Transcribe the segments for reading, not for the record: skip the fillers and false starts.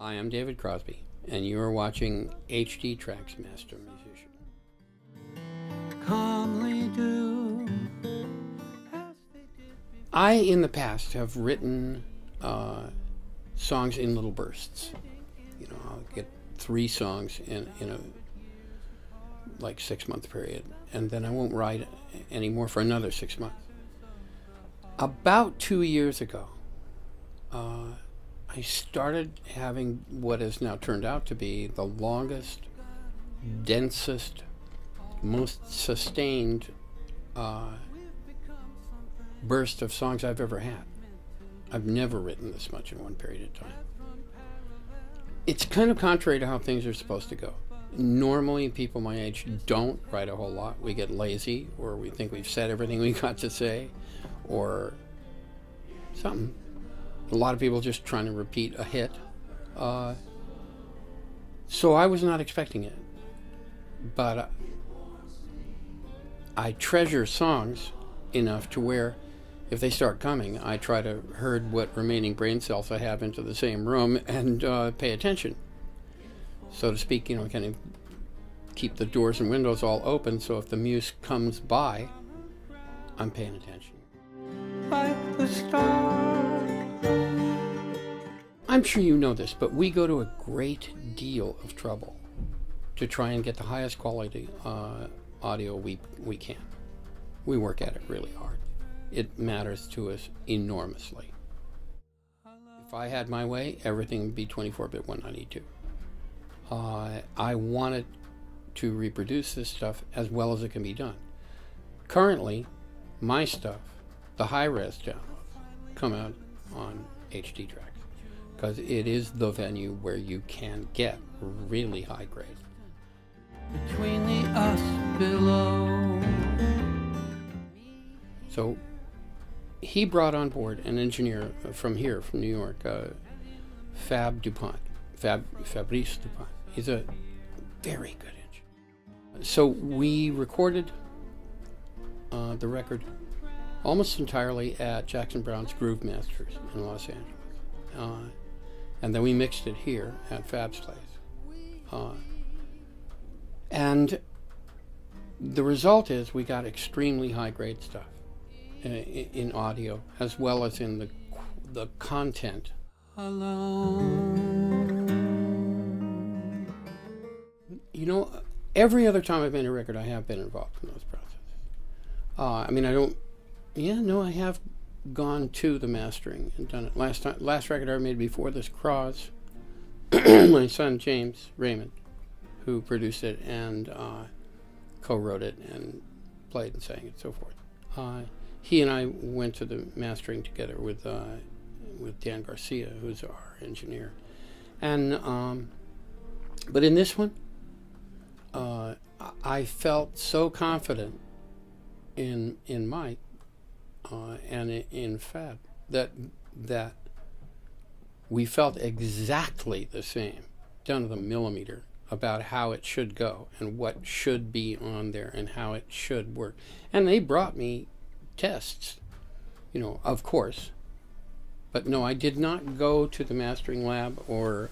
Hi, I'm David Crosby, and you are watching HDtracks Master Musician. Calmly do. I, in the past, have written songs in little bursts. You know, I'll get 3 songs in a 6-month period, and then I won't write anymore for another 6 months. About 2 years ago, I started having what has now turned out to be the longest, densest, most sustained burst of songs I've ever had. I've never written this much in one period of time. It's kind of contrary to how things are supposed to go. Normally, people my age don't write a whole lot. We get lazy, or we think we've said everything we got to say, or something. A lot of people just trying to repeat a hit. So I was not expecting it. But I treasure songs enough to where if they start coming, I try to herd what remaining brain cells I have into the same room and pay attention. So to speak, kind of keep the doors and windows all open, so if the muse comes by, I'm paying attention. Like the stars. I'm sure you know this, but we go to a great deal of trouble to try and get the highest quality audio we can. We work at it really hard. It matters to us enormously. If I had my way, everything would be 24-bit 192. I wanted to reproduce this stuff as well as it can be done. Currently, my stuff, the high-res downloads, come out on HDtracks because it is the venue where you can get really high grade. Between the us below. So he brought on board an engineer from New York, Fabrice DuPont. He's a very good engineer. So we recorded the record almost entirely at Jackson Browne's Groove Masters in Los Angeles. And then we mixed it here at Fab's place. And the result is we got extremely high-grade stuff in audio as well as in the content. Alone. Every other time I've made a record, I have been involved in those processes. I have gone to the mastering and done it. Last record I made before this, Cross, my son James Raymond, who produced it and co-wrote it and played and sang it, so forth. He and I went to the mastering together with Dan Garcia, who's our engineer. And but in this one, I felt so confident in Mike and in Fab that we felt exactly the same, down to the millimeter, about how it should go and what should be on there and how it should work. And they brought me tests, of course. But no, I did not go to the mastering lab or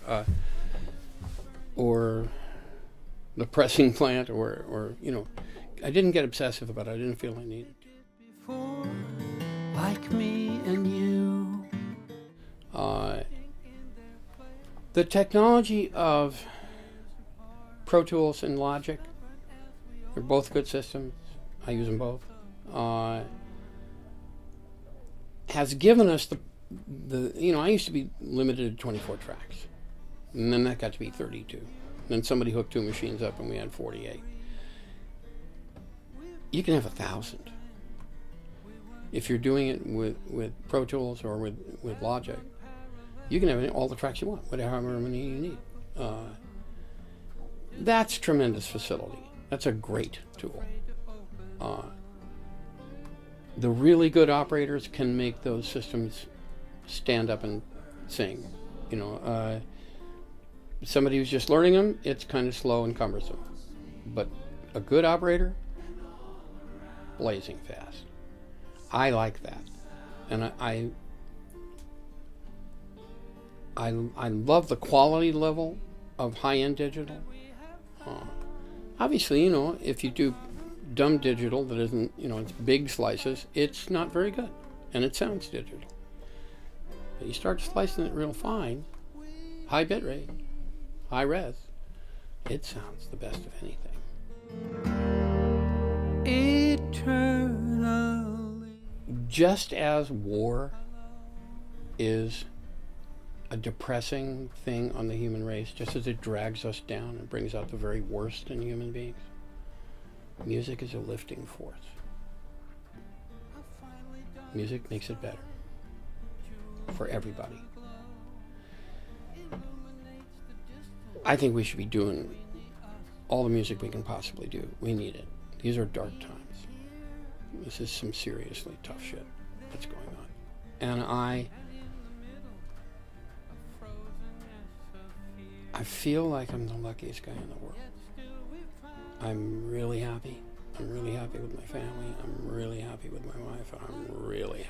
the pressing plant or I didn't get obsessive about it. I didn't feel I needed to. Like me and you. The technology of Pro Tools and Logic, they're both good systems. I use them both. Has given us I used to be limited to 24 tracks, and then that got to be 32. And then somebody hooked 2 machines up and we had 48. You can have 1,000. If you're doing it with Pro Tools or with Logic, you can have all the tracks you want, however many you need. That's tremendous facility. That's a great tool. The really good operators can make those systems stand up and sing. Somebody who's just learning them, it's kind of slow and cumbersome. But a good operator, blazing fast. I like that. And I love the quality level of high-end digital. Obviously, if you do dumb digital that isn't, it's big slices, it's not very good, and it sounds digital. But you start slicing it real fine, high bit rate, high res, it sounds the best of anything. Eternally. Just as war is a depressing thing on the human race, just as it drags us down and brings out the very worst in human beings, music is a lifting force. Music makes it better for everybody. I think we should be doing all the music we can possibly do. We need it. These are dark times. This is some seriously tough shit that's going on. And I feel like I'm the luckiest guy in the world. I'm really happy. I'm really happy with my family. I'm really happy with my wife. I'm really